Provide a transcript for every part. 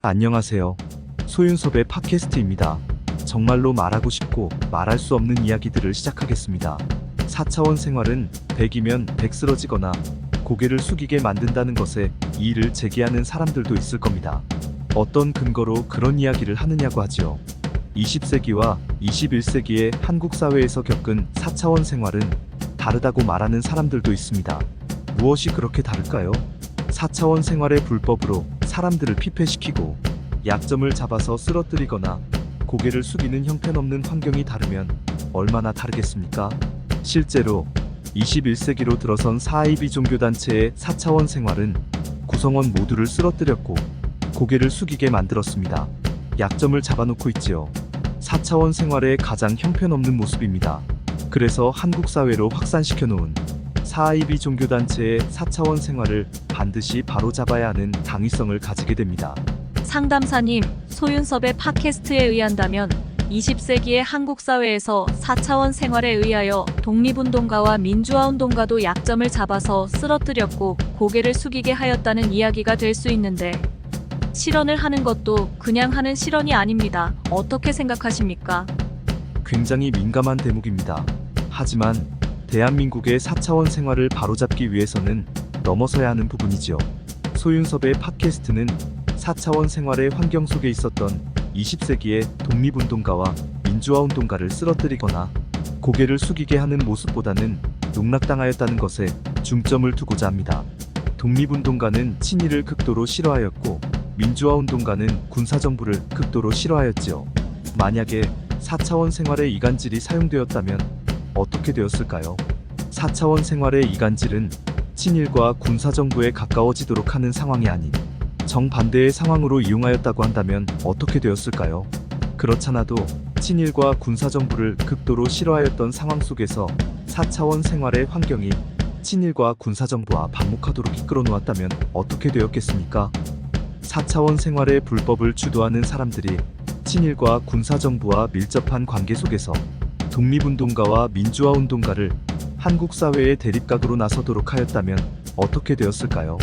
안녕하세요. 소윤섭의 팟캐스트입니다. 정말로 말하고 싶고 말할 수 없는 이야기들을 시작하겠습니다. 4차원 생활은 100이면 100 쓰러지거나 고개를 숙이게 만든다는 것에 이의를 제기하는 사람들도 있을 겁니다. 어떤 근거로 그런 이야기를 하느냐고 하지요. 20세기와 21세기의 한국 사회에서 겪은 4차원 생활은 다르다고 말하는 사람들도 있습니다. 무엇이 그렇게 다를까요? 4차원 생활의 불법으로 사람들을 피폐시키고 약점을 잡아서 쓰러뜨리거나 고개를 숙이는 형편없는 환경이 다르면 얼마나 다르겠습니까? 실제로 21세기로 들어선 사이비 종교단체의 4차원 생활은 구성원 모두를 쓰러뜨렸고 고개를 숙이게 만들었습니다. 약점을 잡아놓고 있지요. 4차원 생활의 가장 형편없는 모습입니다. 그래서 한국 사회로 확산시켜 놓은 사이비 종교단체의 4차원 생활을 반드시 바로잡아야 하는 당위성을 가지게 됩니다. 상담사님, 소윤섭의 팟캐스트에 의한다면 20세기의 한국 사회에서 4차원 생활에 의하여 독립운동가와 민주화운동가도 약점을 잡아서 쓰러뜨렸고 고개를 숙이게 하였다는 이야기가 될 수 있는데 실언을 하는 것도 그냥 하는 실언이 아닙니다. 어떻게 생각하십니까? 굉장히 민감한 대목입니다. 하지만 대한민국의 4차원 생활을 바로잡기 위해서는 넘어서야 하는 부분이지요. 소윤섭의 팟캐스트는 4차원 생활의 환경 속에 있었던 20세기의 독립운동가와 민주화운동가를 쓰러뜨리거나 고개를 숙이게 하는 모습보다는 농락당하였다는 것에 중점을 두고자 합니다. 독립운동가는 친일을 극도로 싫어하였고 민주화운동가는 군사정부를 극도로 싫어하였지요. 만약에 4차원 생활의 이간질이 사용되었다면 어떻게 되었을까요? 4차원 생활의 이간질은 친일과 군사정부에 가까워지도록 하는 상황이 아닌 정반대의 상황으로 이용하였다고 한다면 어떻게 되었을까요? 그렇잖아도 친일과 군사정부를 극도로 싫어하였던 상황 속에서 4차원 생활의 환경이 친일과 군사정부와 반목하도록 이끌어 놓았다면 어떻게 되었겠습니까? 4차원 생활의 불법을 주도하는 사람들이 친일과 군사정부와 밀접한 관계 속에서 독립운동가와 민주화운동가를 한국 사회의 대립각으로 나서도록 하였다면 어떻게 되었을까요?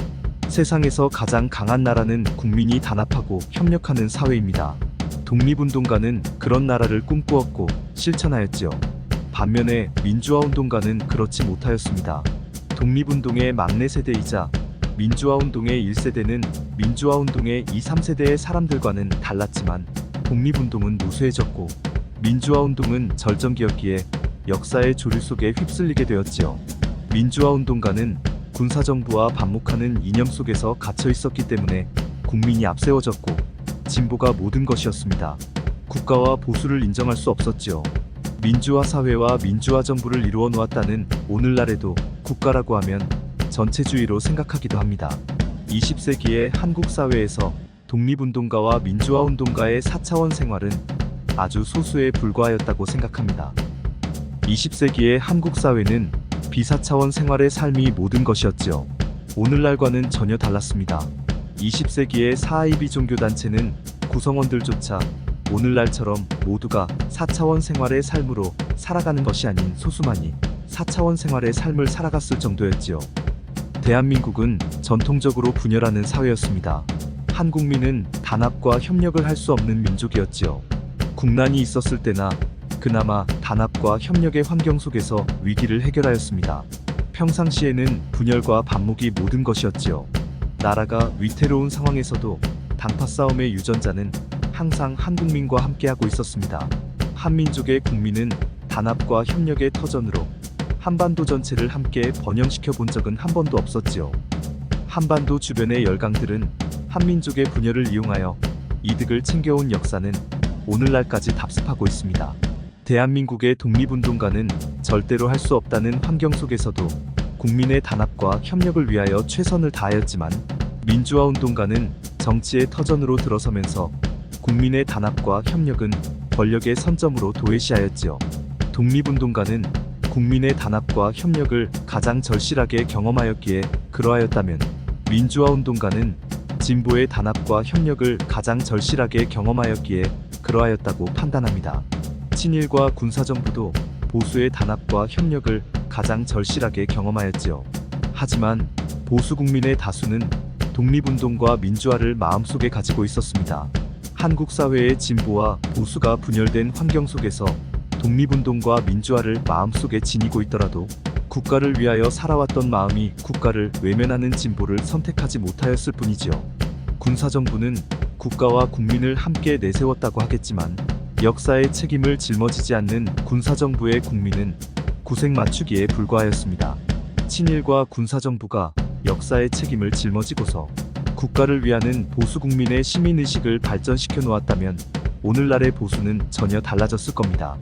세상에서 가장 강한 나라는 국민이 단합하고 협력하는 사회입니다. 독립운동가는 그런 나라를 꿈꾸었고 실천하였지요. 반면에 민주화운동가는 그렇지 못하였습니다. 독립운동의 막내 세대이자 민주화운동의 1세대는 민주화운동의 2, 3세대의 사람들과는 달랐지만 독립운동은 무수해졌고 민주화운동은 절정기였기에 역사의 조류 속에 휩쓸리게 되었지요. 민주화운동가는 군사정부와 반목하는 이념 속에서 갇혀 있었기 때문에 국민이 앞세워졌고 진보가 모든 것이었습니다. 국가와 보수를 인정할 수 없었지요. 민주화 사회와 민주화 정부를 이루어 놓았다는 오늘날에도 국가라고 하면 전체주의로 생각하기도 합니다. 20세기의 한국 사회에서 독립운동가와 민주화운동가의 4차원 생활은 아주 소수에 불과하였다고 생각합니다. 20세기의 한국 사회는 비사차원 생활의 삶이 모든 것이었지요. 오늘날과는 전혀 달랐습니다. 20세기의 사이비 종교단체는 구성원들조차 오늘날처럼 모두가 4차원 생활의 삶으로 살아가는 것이 아닌 소수만이 4차원 생활의 삶을 살아갔을 정도였지요. 대한민국은 전통적으로 분열하는 사회였습니다. 한국민은 단합과 협력을 할 수 없는 민족이었지요. 국난이 있었을 때나 그나마 단합과 협력의 환경 속에서 위기를 해결하였습니다. 평상시에는 분열과 반목이 모든 것이었지요. 나라가 위태로운 상황에서도 단파 싸움의 유전자는 항상 한국민과 함께하고 있었습니다. 한민족의 국민은 단합과 협력의 터전으로 한반도 전체를 함께 번영시켜 본 적은 한 번도 없었지요. 한반도 주변의 열강들은 한민족의 분열을 이용하여 이득을 챙겨온 역사는 오늘날까지 답습하고 있습니다. 대한민국의 독립운동가는 절대로 할 수 없다는 환경 속에서도 국민의 단합과 협력을 위하여 최선을 다하였지만 민주화운동가는 정치의 터전으로 들어서면서 국민의 단합과 협력은 권력의 선점으로 도외시하였지요. 독립운동가는 국민의 단합과 협력을 가장 절실하게 경험하였기에 그러하였다면 민주화운동가는 진보의 단합과 협력을 가장 절실하게 경험하였기에 그러하였다고 판단합니다. 친일과 군사정부도 보수의 단합과 협력을 가장 절실하게 경험하였지요. 하지만 보수 국민의 다수는 독립운동과 민주화를 마음속에 가지고 있었습니다. 한국 사회의 진보와 보수가 분열된 환경 속에서 독립운동과 민주화를 마음속에 지니고 있더라도 국가를 위하여 살아왔던 마음이 국가를 외면하는 진보를 선택하지 못하였을 뿐이지요. 군사정부는 국가와 국민을 함께 내세웠다고 하겠지만 역사의 책임을 짊어지지 않는 군사정부의 국민은 고생 맞추기에 불과하였습니다. 친일과 군사정부가 역사의 책임을 짊어지고서 국가를 위하는 보수 국민의 시민의식을 발전시켜 놓았다면 오늘날의 보수는 전혀 달라졌을 겁니다.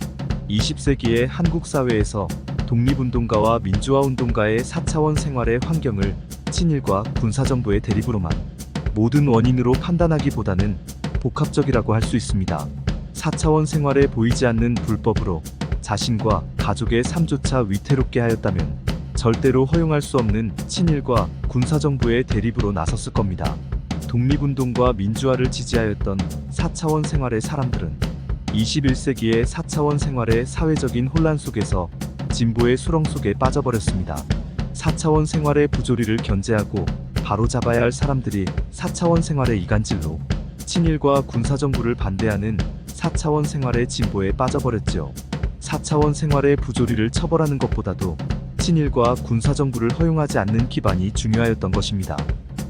20세기의 한국 사회에서 독립운동가와 민주화운동가의 4차원 생활의 환경을 친일과 군사정부의 대립으로만 모든 원인으로 판단하기보다는 복합적이라고 할 수 있습니다. 4차원 생활에 보이지 않는 불법으로 자신과 가족의 삶조차 위태롭게 하였다면 절대로 허용할 수 없는 친일과 군사정부의 대립으로 나섰을 겁니다. 독립운동과 민주화를 지지하였던 4차원 생활의 사람들은 21세기의 4차원 생활의 사회적인 혼란 속에서 진보의 수렁 속에 빠져버렸습니다. 4차원 생활의 부조리를 견제하고 바로잡아야 할 사람들이 4차원 생활의 이간질로 친일과 군사정부를 반대하는 4차원 생활의 진보에 빠져버렸지요. 4차원 생활의 부조리를 처벌하는 것보다도 친일과 군사정부를 허용하지 않는 기반이 중요하였던 것입니다.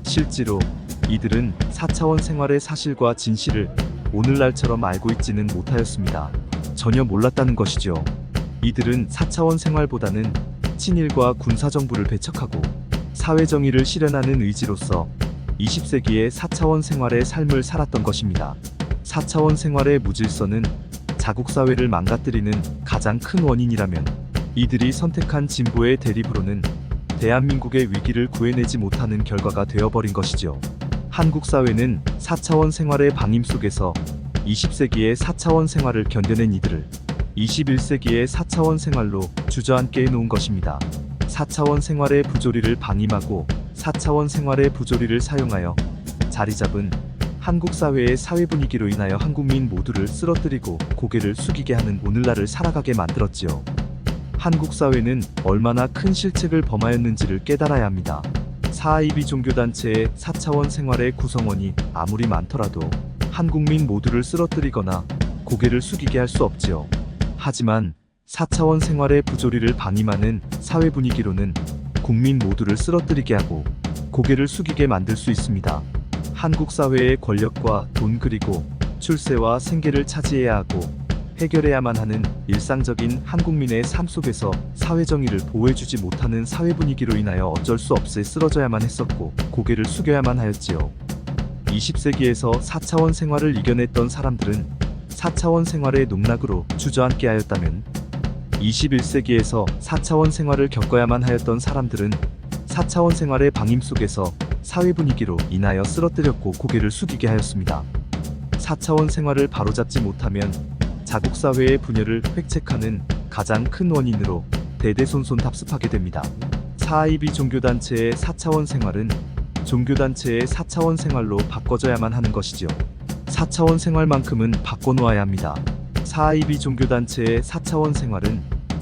실제로 이들은 4차원 생활의 사실과 진실을 오늘날처럼 알고 있지는 못하였습니다. 전혀 몰랐다는 것이죠. 이들은 4차원 생활보다는 친일과 군사정부를 배척하고 사회정의를 실현하는 의지로서 20세기의 4차원 생활의 삶을 살았던 것입니다. 4차원 생활의 무질서는 자국사회를 망가뜨리는 가장 큰 원인이라면 이들이 선택한 진보의 대립으로는 대한민국의 위기를 구해내지 못하는 결과가 되어버린 것이죠. 한국 사회는 4차원 생활의 방임 속에서 20세기의 4차원 생활을 견뎌낸 이들을 21세기의 4차원 생활로 주저앉게 해놓은 것입니다. 4차원 생활의 부조리를 방임하고 4차원 생활의 부조리를 사용하여 자리잡은 한국 사회의 사회 분위기로 인하여 한국민 모두를 쓰러뜨리고 고개를 숙이게 하는 오늘날을 살아가게 만들었지요. 한국 사회는 얼마나 큰 실책을 범하였는지를 깨달아야 합니다. 4.12 종교단체의 4차원 생활의 구성원이 아무리 많더라도 한국민 모두를 쓰러뜨리거나 고개를 숙이게 할 수 없지요. 하지만 4차원 생활의 부조리를 방임하는 사회 분위기로는 국민 모두를 쓰러뜨리게 하고 고개를 숙이게 만들 수 있습니다. 한국 사회의 권력과 돈 그리고 출세와 생계를 차지해야 하고 해결해야만 하는 일상적인 한국민의 삶 속에서 사회정의를 보호해주지 못하는 사회 분위기로 인하여 어쩔 수 없이 쓰러져야만 했었고 고개를 숙여야만 하였지요. 20세기에서 4차원 생활을 이겨냈던 사람들은 4차원 생활의 농락으로 주저앉게 하였다면 21세기에서 4차원 생활을 겪어야만 하였던 사람들은 4차원 생활의 방임 속에서 사회 분위기로 인하여 쓰러뜨렸고 고개를 숙이게 하였습니다. 4차원 생활을 바로잡지 못하면 자국사회의 분열을 획책하는 가장 큰 원인으로 대대손손 답습하게 됩니다. 4.12 종교단체의 4차원 생활은 종교단체의 4차원 생활로 바꿔줘야만 하는 것이죠. 4차원 생활만큼은 바꿔놓아야 합니다. 4.12 종교단체의 4차원 생활은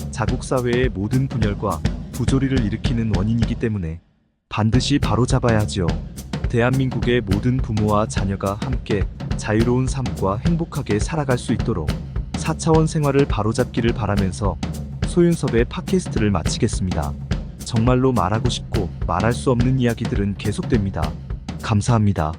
자국사회의 모든 분열과 부조리를 일으키는 원인이기 때문에 반드시 바로잡아야 하지요. 대한민국의 모든 부모와 자녀가 함께 자유로운 삶과 행복하게 살아갈 수 있도록 4차원 생활을 바로잡기를 바라면서 소윤섭의 팟캐스트를 마치겠습니다. 정말로 말하고 싶고 말할 수 없는 이야기들은 계속됩니다. 감사합니다.